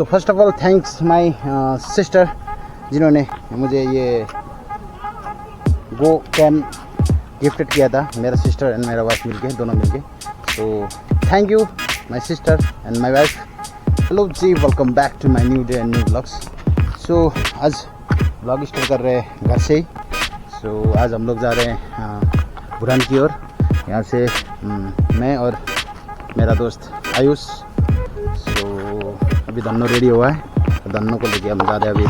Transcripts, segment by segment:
So first of all thanks my sister जिन्होंने मुझे ये गो कैम गिफ्टेड किया था, मेरा सिस्टर एंड मेरा वाइफ मिलके, दोनों मिलके। So thank you my sister and my wife. Hello जी, welcome back to my new day and new blogs. So आज ब्लॉग स्टार्ट कर रहे हैं घर से ही। सो आज हम लोग जा रहे हैं भूटान की ओर। यहाँ से मैं और मेरा दोस्त आयुष। सो अभी धन्नो रेडी हुआ है, धन्नो को लेके हम जा रहे हैं अभी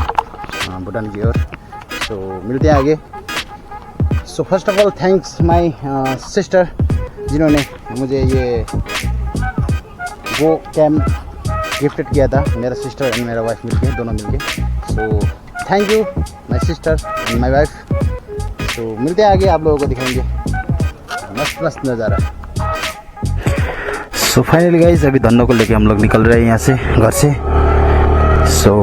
भूटान की ओर। सो मिलते हैं आगे। So first of all thanks my sister जिन्होंने मुझे ये गो कैम गिफ्टेड किया था, मेरा सिस्टर एंड मेरा वाइफ मिलके, दोनों मिलके। So thank you my sister and my wife. तो मिलते हैं आगे, आप लोगों को दिखाएंगे मस्त मस्त नज़ारा। सो फाइनली गाइस अभी धन्नो को लेके हम लोग निकल रहे हैं यहाँ से, घर से। सो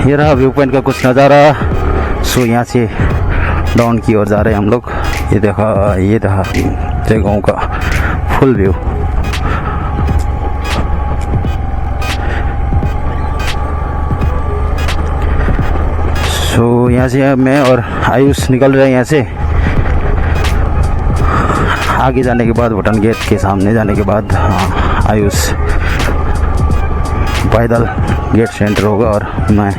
ये रहा व्यू पॉइंट का कुछ नज़ारा। सो यहाँ से डाउन की ओर जा रहे हैं हम लोग। ये रहा जगहों का फुल व्यू। सो यहाँ से मैं और आयुष निकल रहे हैं यहाँ से। आगे जाने के बाद भूटान गेट के सामने जाने के बाद आयुष पैदल गेट से एंटर होगा और मैं,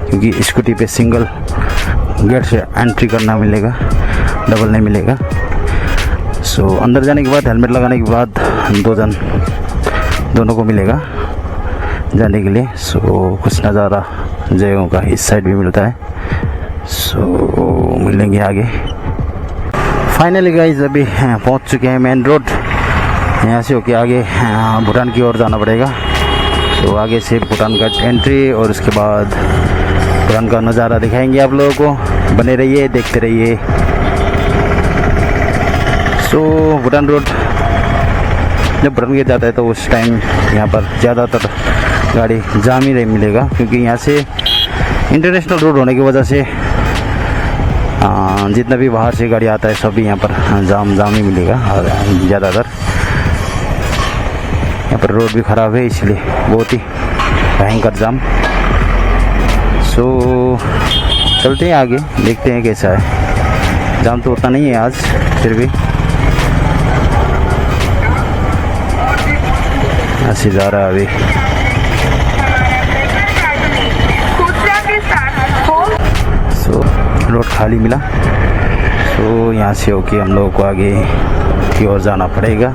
क्योंकि स्कूटी पे सिंगल गेट से एंट्री करना मिलेगा, डबल नहीं मिलेगा। सो अंदर जाने के बाद हेलमेट लगाने के बाद दोनों को मिलेगा जाने के लिए। सो कुछ नज़ारा जगहों का इस साइड भी मिलता है। सो मिलेंगे आगे। फाइनली गाइस अभी पहुंच चुके हैं मेन रोड। यहाँ से होके आगे भूटान की ओर जाना पड़ेगा। तो आगे से भूटान का एंट्री और उसके बाद भूटान का नज़ारा दिखाएंगे आप लोगों को। बने रहिए, देखते रहिए। सो भूटान रोड जब भूटान गेट जाता है तो उस टाइम यहाँ पर ज़्यादातर गाड़ी जाम ही नहीं मिलेगा, क्योंकि यहाँ से इंटरनेशनल रोड होने की वजह से जितना भी बाहर से गाड़ी आता है सभी यहाँ पर जाम ही मिलेगा। और ज़्यादातर यहाँ पर रोड भी ख़राब है, इसलिए बहुत ही भयंकर जाम। सो चलते हैं आगे, देखते हैं कैसा है। जाम तो उतना नहीं है आज, फिर भी ऐसे जा रहा है अभी। सो रोड खाली मिला। सो यहाँ से होके हम लोगों को आगे की ओर जाना पड़ेगा।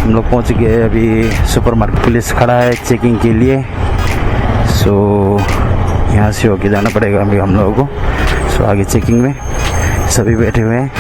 हम लोग पहुँच गए अभी। सुपरमार्केट पुलिस खड़ा है चेकिंग के लिए। सो यहाँ से होके जाना पड़ेगा अभी हम लोगों को। सो आगे चेकिंग में सभी बैठे हुए हैं।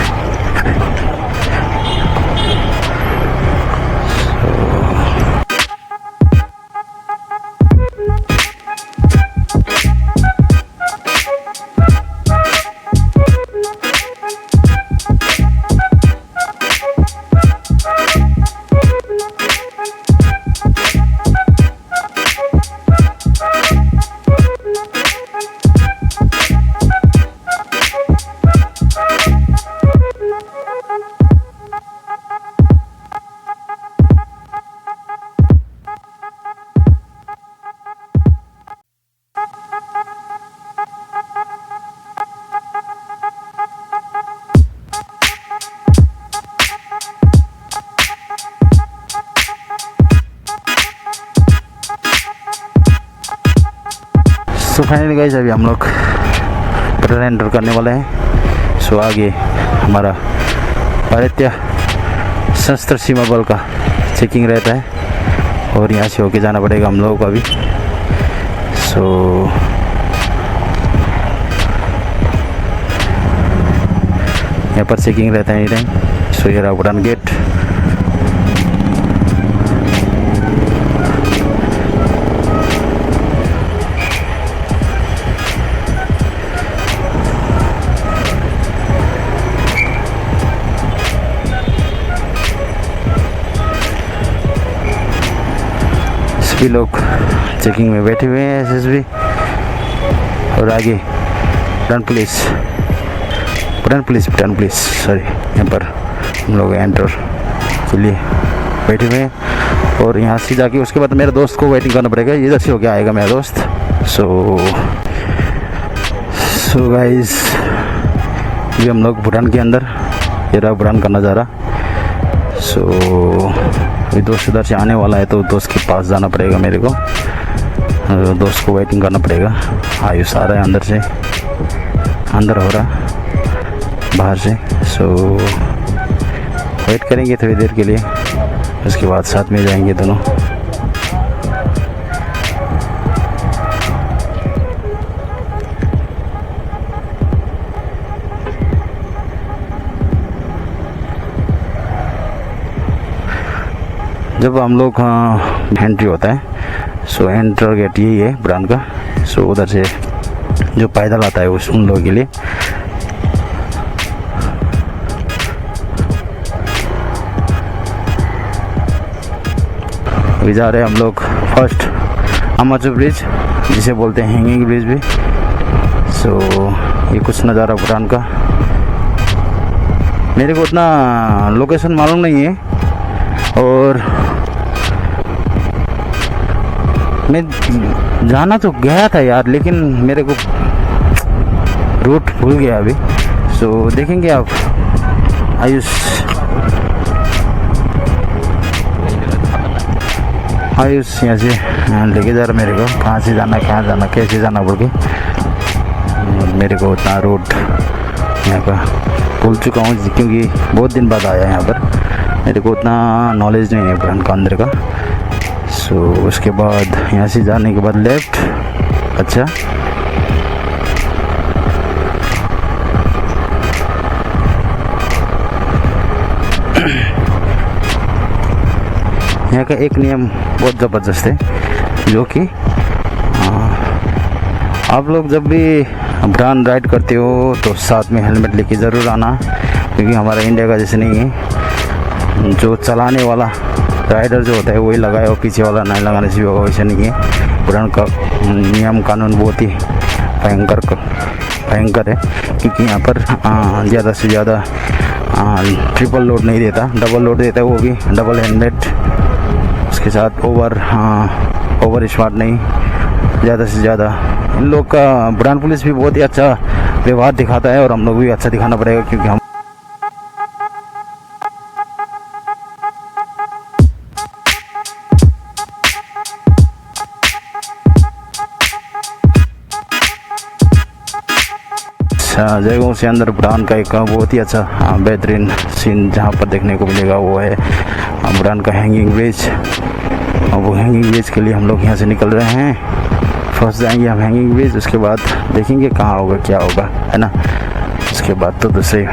सो फाइनली गाइस अभी हम लोग भूटान एंटर करने वाले हैं। सो आगे हमारा भारतीय सशस्त्र सीमा बल का चेकिंग रहता है और यहाँ से होके जाना पड़ेगा हम लोगों को अभी। सो यहाँ पर चेकिंग रहता है एनी टाइम। सो ये रहा भूटान गेट। सभी लोग चेकिंग में बैठे हुए हैं, एसएसबी। और आगे भूटान पुलिस सॉरी, यहाँ पर हम लोग एंटर के लिए बैठे हुए हैं। और यहाँ से जाके उसके बाद मेरे दोस्त को वेटिंग करना पड़ेगा, इधर से होके आएगा मेरा दोस्त। सो गाइस ये हम लोग भूटान के अंदर, ये रहा भूटान का नज़ारा। सो अभी दोस्त इधर से आने वाला है तो दोस्त के पास जाना पड़ेगा मेरे को, दोस्त को वेटिंग करना पड़ेगा। आयुष आ रहा है अंदर से, अंदर हो रहा बाहर से। सो वेट करेंगे थोड़ी देर के लिए, उसके बाद साथ में जाएंगे दोनों। जब हम लोग एंट्री होता है, सो एंटर गेट यही है भूटान का। सो उधर से जो पैदल आता है उस उन लोगों के लिए। अभी जा रहे हैं हम लोग फर्स्ट अमाचू ब्रिज, जिसे बोलते हैं हैंगिंग ब्रिज भी। सो ये कुछ नज़ारा भूटान का। मेरे को उतना लोकेशन मालूम नहीं है और मैं जाना तो गया था यार, लेकिन मेरे को रूट भूल गया अभी। सो देखेंगे आप। आयुष यहाँ से लेके जा रहा मेरे को, कहाँ से जाना कैसे जाना बोल के। मेरे को उतना रूट यहाँ का भूल चुका हूँ, क्योंकि बहुत दिन बाद आया यहाँ पर। मेरे को उतना नॉलेज नहीं है भूटान का अंदर का। सो उसके बाद यहाँ से जाने के बाद लेफ्ट। अच्छा यहाँ का एक नियम बहुत ज़बरदस्त है, जो कि आप लोग जब भी भूटान राइड करते हो तो साथ में हेलमेट लेके ज़रूर आना, क्योंकि हमारा इंडिया का जैसे नहीं है, जो चलाने वाला राइडर जो होता है वही लगाए और पीछे वाला नहीं लगाने से भी होगा, वैसा नहीं है। भूटान का नियम कानून बहुत ही भयंकर है, क्योंकि यहाँ पर ज़्यादा से ज़्यादा ट्रिपल लोड नहीं देता, डबल लोड देता है, वो भी डबल हेलमेट। उसके साथ ओवर स्मार्ट नहीं, ज़्यादा से ज़्यादा। इन लोग का भूटान पुलिस भी बहुत ही अच्छा व्यवहार दिखाता है और हम लोग भी अच्छा दिखाना पड़ेगा, क्योंकि हम जगहों से अंदर भूटान का एक बहुत ही अच्छा बेहतरीन सीन जहाँ पर देखने को मिलेगा वो है भूटान का हैंगिंग ब्रिज। और वो हैंगिंग ब्रिज के लिए हम लोग यहाँ से निकल रहे हैं। फर्स्ट जाएंगे हम हैंगिंग ब्रिज, उसके बाद देखेंगे कहाँ होगा क्या होगा, है ना। उसके बाद तो दूसरे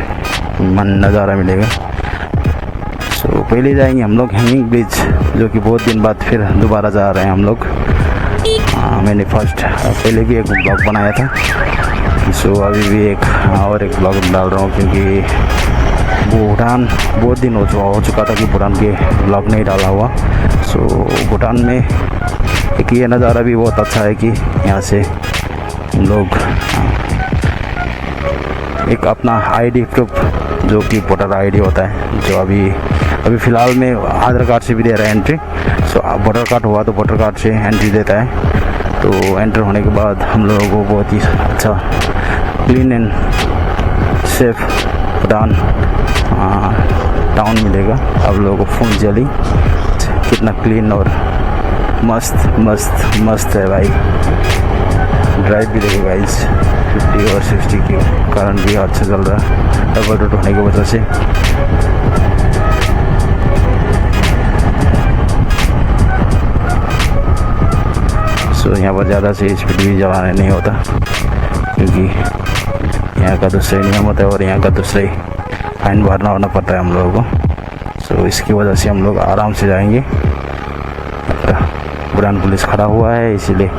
मन नज़ारा मिलेगा। सो पहले जाएंगे हम लोग हैंगिंग ब्रिज, जो कि बहुत दिन बाद फिर दोबारा जा रहे हैं हम लोग। मैंने पहले भी एक ब्लॉग बनाया था, सो अभी भी एक ब्लॉग डाल रहा हूँ, क्योंकि भूटान बहुत दिन हो चुका था कि भूटान के ब्लॉग नहीं डाला हुआ। सो भूटान में एक ये नज़ारा भी बहुत अच्छा है कि यहाँ से हम लोग एक अपना आईडी प्रूफ, जो कि वोटर आईडी होता है, जो अभी फ़िलहाल में आधार कार्ड से भी दे रहा है एंट्री। सो वोटर कार्ड हुआ तो वोटर कार्ड से एंट्री देता है। तो एंटर होने के बाद हम लोगों को बहुत ही अच्छा clean and safe Bhutan town मिलेगा। आप लोगों को फुल जली कितना क्लीन और मस्त है भाई। ड्राइव भी देखो गाइस, 50 और 60 के कारण भी अच्छा चल रहा है डबल रोड होने की वजह से। सो यहाँ पर ज़्यादा से स्पीड भी चलाने नहीं होता, क्योंकि यहाँ का दूसरा नियम होता है और यहाँ का दूसरा ही फाइन भरना होना पड़ता है हम लोगों को। सो इसकी वजह से हम लोग आराम से जाएंगे। भूटान पुलिस खड़ा हुआ है, इसीलिए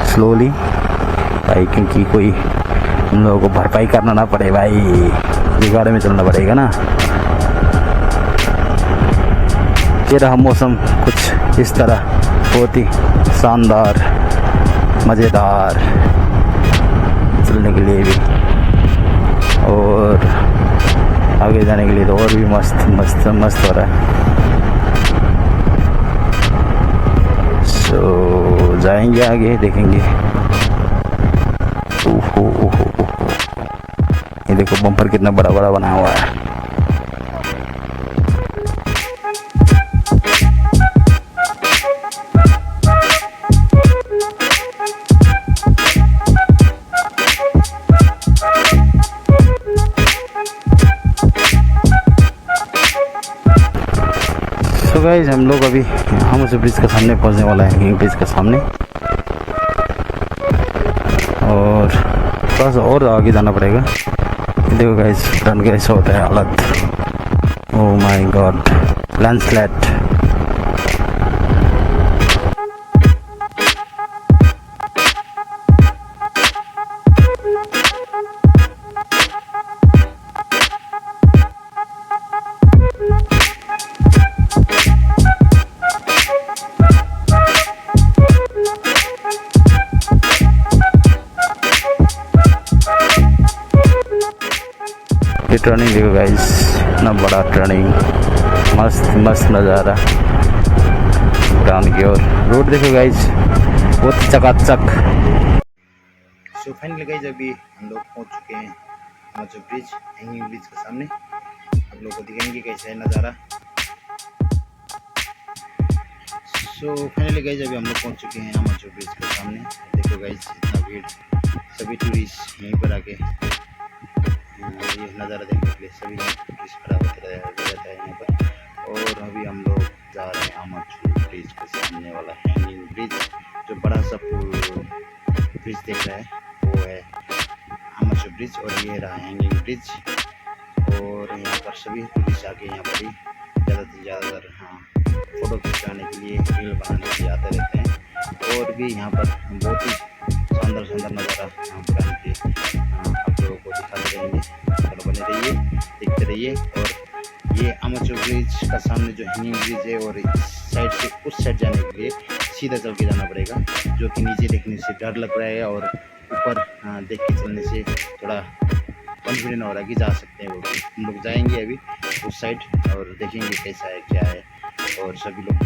स्लोली भाई, क्योंकि कोई हम लोगों को भरपाई करना ना पड़े भाई, बिगाड़े में चलना पड़ेगा ना। ये रहा मौसम कुछ इस तरह, बहुत ही शानदार मज़ेदार चलने के लिए भी, और आगे जाने के लिए तो और भी मस्त हो रहा है। तो जाएंगे आगे, देखेंगे। ओहो ओहो, ये देखो बम्पर कितना बड़ा बड़ा बना हुआ है। तो गाइस हम लोग अभी आमचो ब्रिज के सामने पहुंचने वाला है, हैंगिंग ब्रिज के सामने। और थोड़ा सा और आगे जाना पड़ेगा। देखो गाइस टर्न कैसा होता है हालत। Oh my God, landslide. ये टर्निंग देखो गाइस, इतना बड़ा टर्निंग, मस्त मस्त नज़ारा टाउन की ओर। रोड देखो गाइस, बहुत चकाचक। सो फाइनली गाइस अभी हम लोग पहुंच चुके हैं आमचो ब्रिज, हैंगिंग ब्रिज के सामने। आप लोगों को दिखाएंगे कैसा है नज़ारा। सो फाइनली गाइस अभी हम लोग पहुंच चुके हैं आमचो ब्रिज के सामने। देखो गाइस इतना भीड़, सभी टूरिस्ट यहीं पर आके ये नज़ारा देखने के लिए सभी टूरिस्ट खड़ा होते रहता है यहाँ पर। और अभी हम लोग जा रहे हैं आमचो ब्रिज के सामने वाला हैंगिंग ब्रिज। जो बड़ा सा ब्रिज देख रहा है वो है आमचो ब्रिज, और ये रहा हैंगिंग ब्रिज। और यहाँ पर सभी टूरिस्ट आके यहाँ पर ही ज़्यादातर फ़ोटो खिंचवाने के लिए, रील बनाने के लिए आते रहते हैं। और भी यहाँ पर बहुत ही शानदार शानदार नज़ारा यहाँ पर आने के आप लोगों को दिखाते रहेंगे। और बने रहिए, देखते रहिए। और ये आमचो ब्रिज का सामने जो हैंगिंग ब्रिज है, और इस साइड से उस साइड जाने के लिए सीधा चल के जाना पड़ेगा, जो कि नीचे देखने से डर लग रहा है और ऊपर देख के चलने से थोड़ा कॉन्फिडेंट हो रहा है कि जा सकते हैं। वो हम लोग जाएंगे अभी उस साइड और देखेंगे कैसा है क्या है। और सभी लोग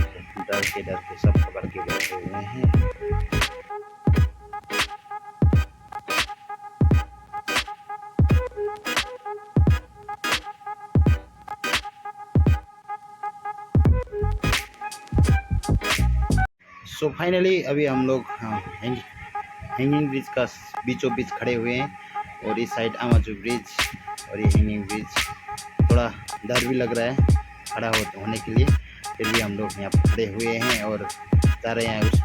डर के सब पकड़ के बैठे हुए हैं। सो फाइनली अभी हम लोग हैंगिंग ब्रिज का बीचों बीच खड़े हुए हैं। और इस साइड आमचो ब्रिज और ये हैंगिंग ब्रिज। थोड़ा डर भी लग रहा है खड़ा होने के लिए, फिर भी हम लोग यहाँ पर खड़े हुए हैं और जा रहे हैं उस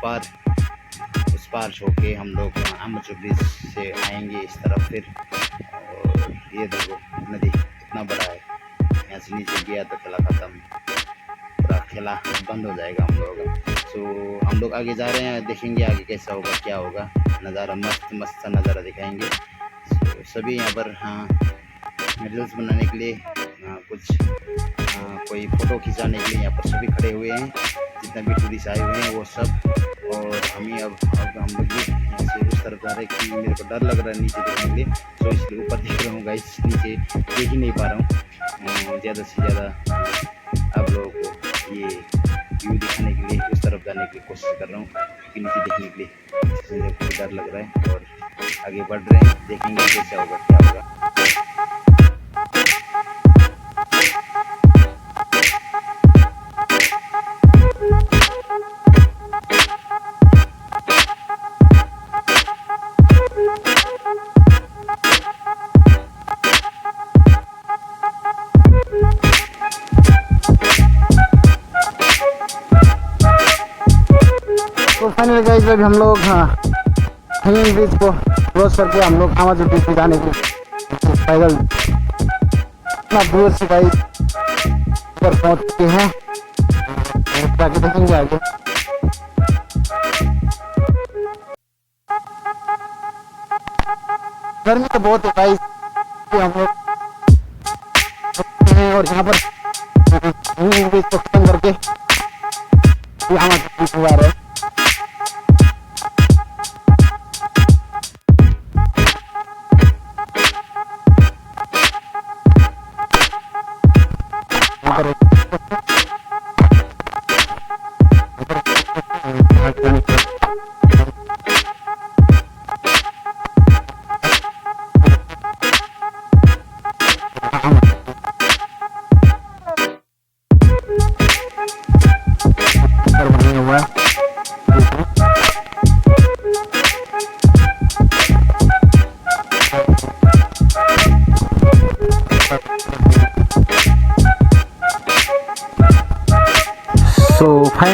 पार होके हम लोग आमचो ब्रिज से आएंगे इस तरफ फिर। और ये देखो नदी इतना बड़ा है, यहाँ से नीचे गया तो खेला ख़त्म, पूरा खेला बंद हो जाएगा हम लोगों का। सो हम लोग आगे जा रहे हैं, देखेंगे आगे कैसा होगा क्या होगा। नज़ारा मस्त मस्त सा नज़ारा दिखाएंगे। सभी यहाँ पर रील्स बनाने के लिए कुछ कोई फ़ोटो खिंचाने के लिए यहाँ पर सभी खड़े हुए हैं, जितना भी टूरिस्ट आए हुए हैं वो सब। और अब हम लोग भी यहाँ से उस तरफ जा रहे हैं कि मेरे को डर लग रहा है नीचे देखने के लिए, तो इसलिए ऊपर देख रहा हूँ गाइस, नीचे देख ही नहीं पा रहा हूँ। ज़्यादा से ज़्यादा आप लोगों को ये व्यू दिखाने के लिए उस तरफ जाने की कोशिश कर रहा हूँ, क्योंकि नीचे देखने के लिए मेरे को डर लग रहा है। और आगे बढ़ रहे हैं, देखेंगे कैसा होगा क्या होगा। तो फाइनली गाइस अभी हम लोग हैंगिंग ब्रिज को क्रॉस करके हम लोग आमचो ब्रिज पे जाने के पैदल इतना दूर से गाइस ऊपर पहुंच चुके हैं। जाके देखेंगे आगे। गर्मी तो बहुत है गाइस, हम लोग और यहाँ पर हैंगिंग ब्रिज को खत्म करके आमचो ब्रिज हुआ रहे।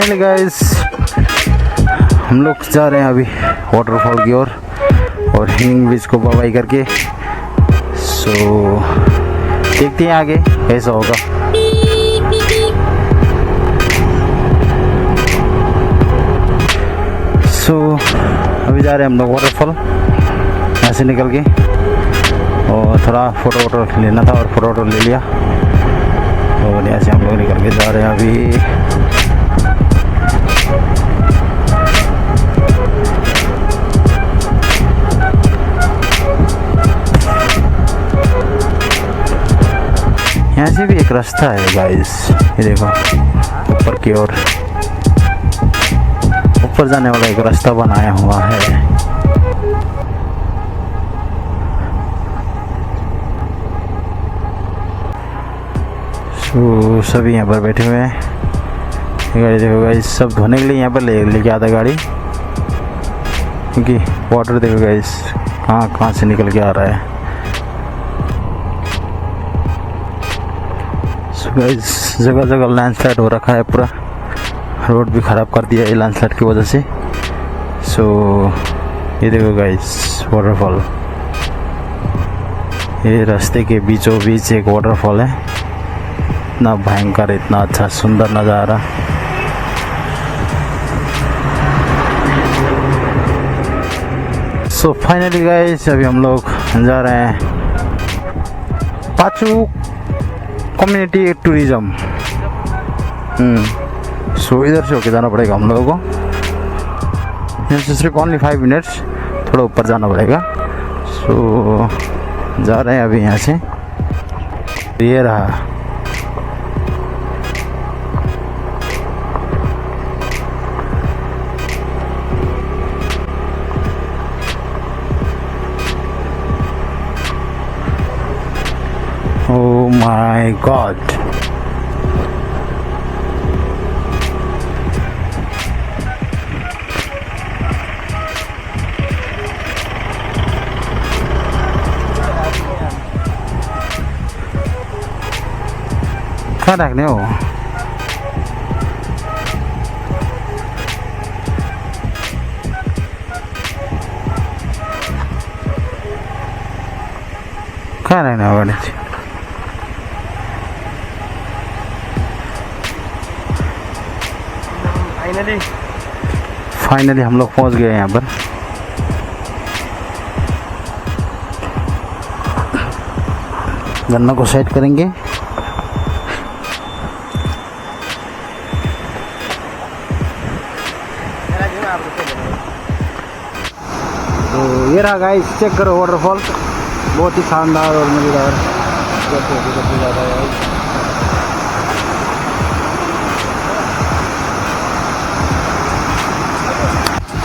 फाइनली गाइस हम लोग जा रहे हैं अभी वाटरफॉल की ओर और हैंगिंग ब्रिज को बाय करके। सो देखते हैं आगे कैसा होगा। सो अभी जा रहे हैं हम लोग वाटरफॉल यहाँ से निकल के, और थोड़ा फ़ोटो वोटो लेना था और फ़ोटो वोटो ले लिया, और यहाँ से हम लोग निकल के जा रहे हैं अभी। यहाँ से भी एक रास्ता है गाइस, ये देखो ऊपर की ओर, ऊपर जाने वाला एक रास्ता बनाया हुआ है। तो सभी यहाँ पर बैठे हुए हैं। गाड़ी देखो गाइस, सब धोने के लिए यहाँ पर लेके आता गाड़ी, क्योंकि वाटर देखो गाइस कहाँ से निकल के आ रहा है। गाइस जगह जगह लैंडस्लाइड हो रखा है, पूरा रोड भी ख़राब कर दिया है लैंडस्लाइड की वजह से। सो ये देखो गाइस वाटरफॉल, ये रास्ते के बीचों बीच एक वाटरफॉल है। इतना भयंकर, इतना अच्छा सुंदर नज़ारा। सो फाइनली गाइस अभी हम लोग जा रहे हैं पाचू कम्युनिटी टूरिज्म। सो इधर से होके जाना पड़ेगा हम लोगों को, यहाँ से सिर्फ ओनली 5 मिनट्स, थोड़ा ऊपर जाना पड़ेगा। सो जा रहे हैं अभी यहाँ से। ये रहा Oh my God. कहाँ रखने हो? कहाँ रखने हो गाड़ी? फाइनली हम लोग पहुंच गए यहाँ पर। गन्ना को सेट करेंगे। तो ये रहा गाइस, चेक करो वाटरफॉल, बहुत ही शानदार और मज़ेदार।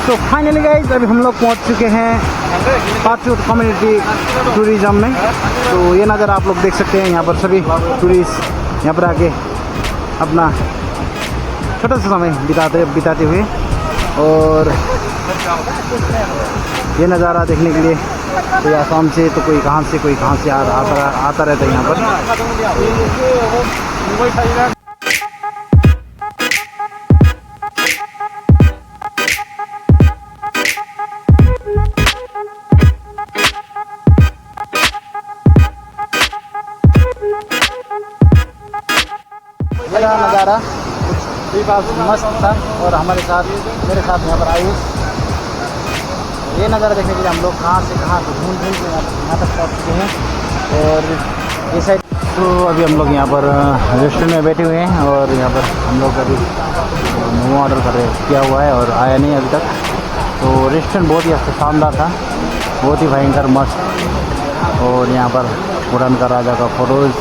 तो फाइनली गाइस अभी हम लोग पहुंच चुके हैं पाचू कम्युनिटी टूरिज्म में। तो ये नज़र आप लोग देख सकते हैं, यहाँ पर सभी टूरिस्ट यहाँ पर आके अपना छोटा सा समय बिताते हुए, और ये नज़ारा देखने के लिए कोई आसाम से तो कोई कहाँ से आता रहता है यहाँ पर। मेरा नज़ारा मस्त था, और मेरे साथ यहाँ पर आयुष। ये नज़ारा देखने के लिए हम लोग कहाँ से ढूंढ के यहाँ तक पहुँच चुके हैं। और ये साइड तो अभी हम लोग यहाँ पर रेस्टोरेंट में बैठे हुए हैं, और यहाँ पर हम लोग अभी मोमो ऑर्डर किया हुआ है और आया नहीं अभी तक। तो रेस्टोरेंट बहुत ही अच्छा शानदार था, बहुत ही भयंकर मस्त। और यहाँ पर पुरान का राजा का फोटोज़,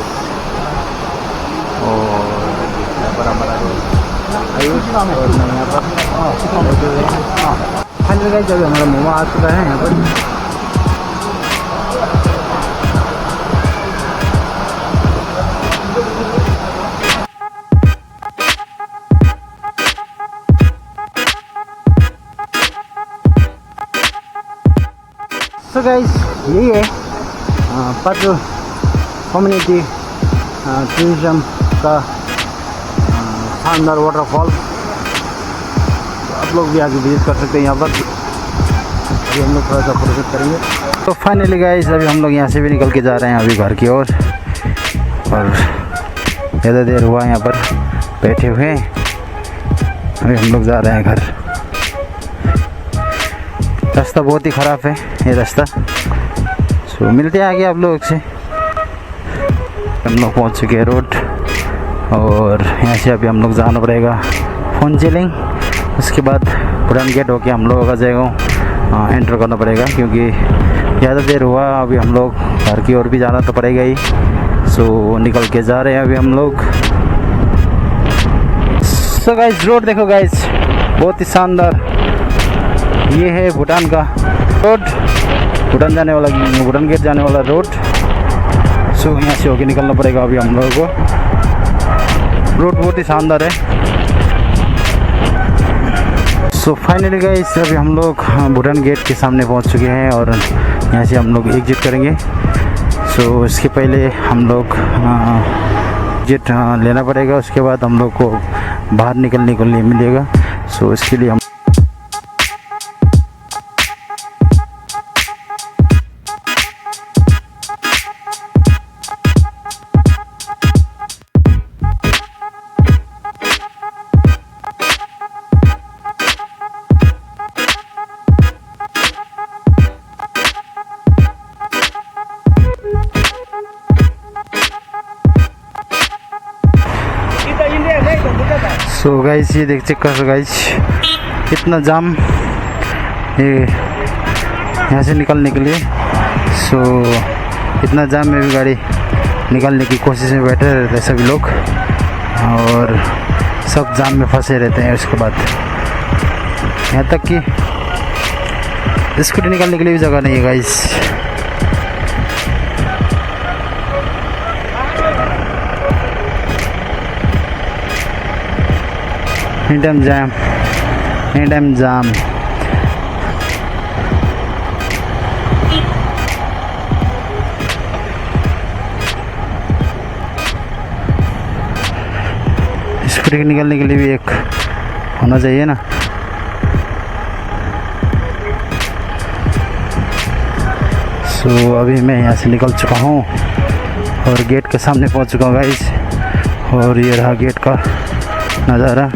और यहाँ पर हमारा आयुष, और मैं यहाँ पर फाइनली गाइस जब हमारा मोमो आ चुका है यहाँ पर। तो गाइस यही है पाचू कम्युनिटी टूरिज्म का शानदार वाटरफॉल। आप लोग भी आगे विजिट कर सकते हैं यहाँ पर। अभी हम लोग थोड़ा सा फोटोशूट करेंगे। तो फाइनली गाइस अभी हम लोग यहाँ से भी निकल के जा रहे हैं अभी घर की ओर, और ज़्यादा देर हुआ यहाँ पर बैठे हुए। अभी हम लोग जा रहे हैं घर। रास्ता बहुत ही ख़राब है ये रास्ता। सो मिलते हैं आगे आप लोगों से। हम लोग पहुँच चुके हैं रोड, और यहाँ से अभी हम लोग जाना पड़ेगा फोनजेलिंग। उसके बाद पुरान गेट होके हम लोगों का जगह एंटर करना पड़ेगा, क्योंकि ज़्यादा देर हुआ। अभी हम लोग घर की ओर भी जाना तो पड़ेगा ही। सो निकल के जा रहे हैं अभी हम लोग। सो गाइस रोड देखो गाइस, बहुत ही शानदार। ये है भूटान का रोड, भूटान जाने वाला, भूटान गेट जाने वाला रोड। सो यहाँ से होके निकलना पड़ेगा अभी हम लोगों को। रोड बहुत ही शानदार है। सो फाइनली गाइस अभी हम लोग भूटान गेट के सामने पहुँच चुके हैं, और यहाँ से हम लोग एग्जिट करेंगे। सो इसके पहले हम लोग एग्जिट लेना पड़ेगा, उसके बाद हम लोग को बाहर निकलने के लिए मिलेगा। सो इसके लिए हम सो गाइस ये देख चेक करो गाइस, कितना जाम ये यहाँ से निकलने के लिए। सो इतना जाम में भी गाड़ी निकलने की कोशिश में बैठे रहते हैं सभी लोग, और सब जाम में फंसे रहते हैं। उसके बाद यहाँ तक कि स्कूटी निकालने के लिए भी जगह नहीं है गाइस। एनी टाइम जाम। स्कूटी निकलने के लिए भी एक होना चाहिए ना। सो अभी मैं यहाँ से निकल चुका हूँ और गेट के सामने पहुँच चुका हूँ गाइस, और ये रहा गेट का नज़ारा।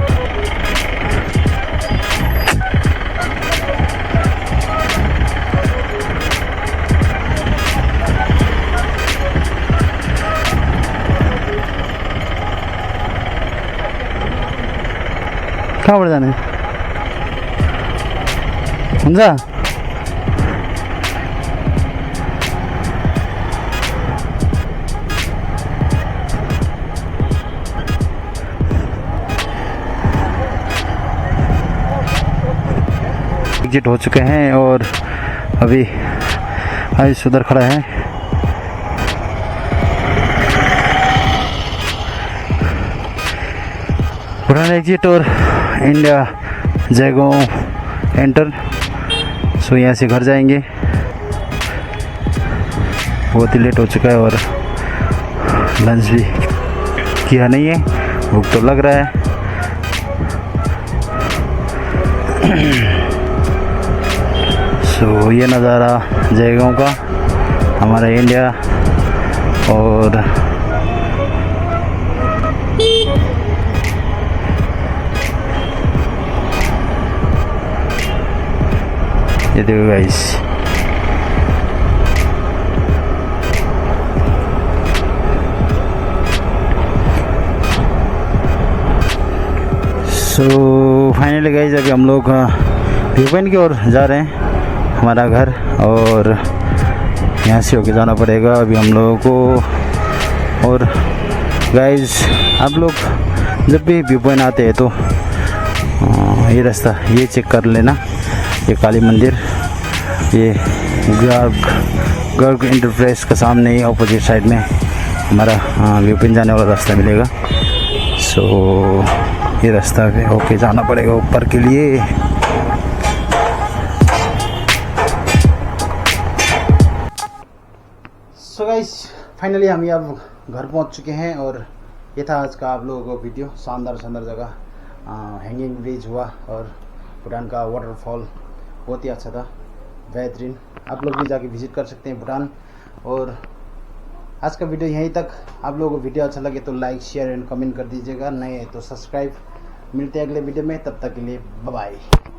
कहाँ पर जाने हुन्छ? एग्जिट हो चुके हैं, और अभी आयुष उधर खड़ा है। पुराना एग्जिट और इंडिया जयगांव एंटर। सो यहाँ से घर जाएंगे। बहुत ही लेट हो चुका है और लंच भी किया नहीं है, भूख तो लग रहा है। सो ये नज़ारा जयगांव का, हमारा इंडिया, और ये देखो गाइस। सो फाइनली गाइस अभी हम लोग व्यू पॉइंट की ओर जा रहे हैं, हमारा घर, और यहाँ से होके जाना पड़ेगा अभी हम लोगों को। और गाइस आप लोग जब भी व्यू पॉइंट आते हैं तो ये रास्ता ये चेक कर लेना। ये काली मंदिर, ये गर्ग इंटरप्राइज के सामने ही ऑपोजिट साइड में हमारा व्यू पॉइंट जाने वाला रास्ता मिलेगा। सो ये रास्ता पे होके जाना पड़ेगा ऊपर के लिए। सो गाइस फाइनली हम अब घर पहुंच चुके हैं, और ये था आज का आप लोगों को वीडियो। शानदार जगह, हैंगिंग ब्रिज हुआ, और भूटान का वाटरफॉल बहुत ही अच्छा था, बेहतरीन। आप लोग भी जाके विजिट कर सकते हैं भूटान। और आज का वीडियो यहीं तक। आप लोगों को वीडियो अच्छा लगे तो लाइक, शेयर एंड कमेंट कर दीजिएगा। नए हैं तो सब्सक्राइब। मिलते हैं अगले वीडियो में, तब तक के लिए बाय बाय।